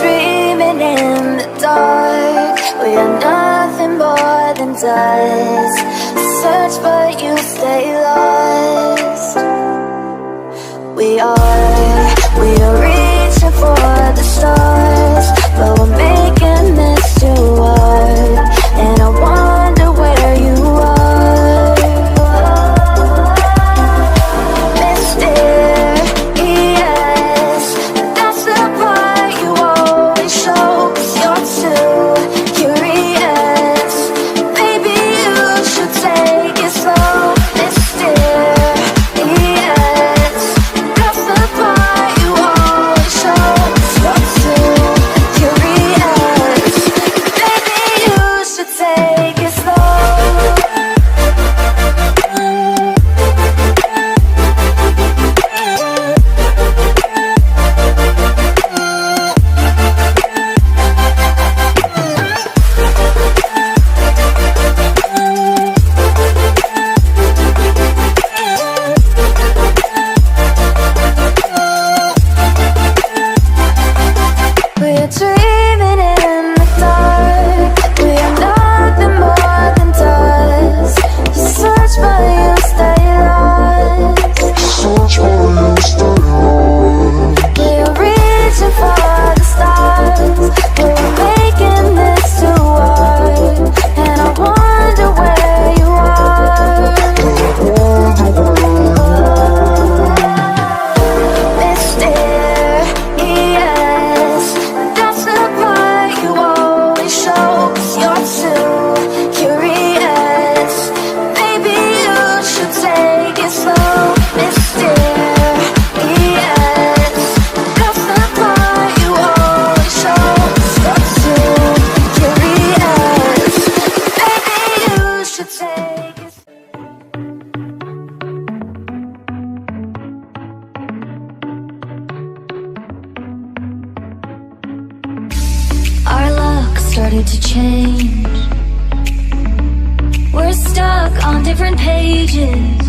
dreaming in the dark. We are nothing more than dust. Search but you stay lost. We are reaching for the stars, but we're making this too hard. And I wonder where you are. Mysterious, that's the part you always show. 'Cause you're too curious. Maybe you should take it slow. Mysterious, that's the part you always show. 'Cause you're too curious. Maybe you should take it slow. We're dreaming in the dark. We are nothing more than dust. You search but you stay lost. We are reaching for the stars, but we're making this too hard. And I wonder where you are. Mysterious, that's the part you always show. 'Cause you're too curious. Maybe you should take it slow. Mysterious, that's the part you always show. 'Cause you're too curious. Maybe you should take it slow. Our luck started to change. We're stuck on different pages.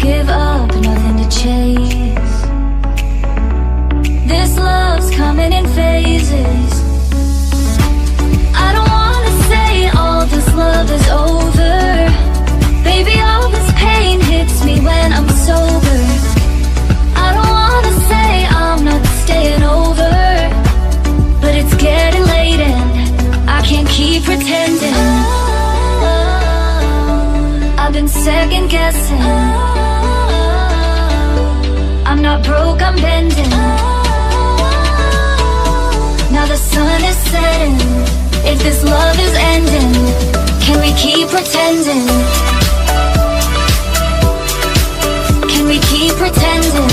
Give up, nothing to chase. This love's coming in phases. I don't wanna say all this love is over. Baby, all this pain hits me when I'm sober. I don't wanna say I'm not staying over, but it's getting late and I can't keep pretending. I've been second guessing. I'm not broke, I'm bending. Now the sun is setting. If this love is ending, can we keep pretending? Can we keep pretending?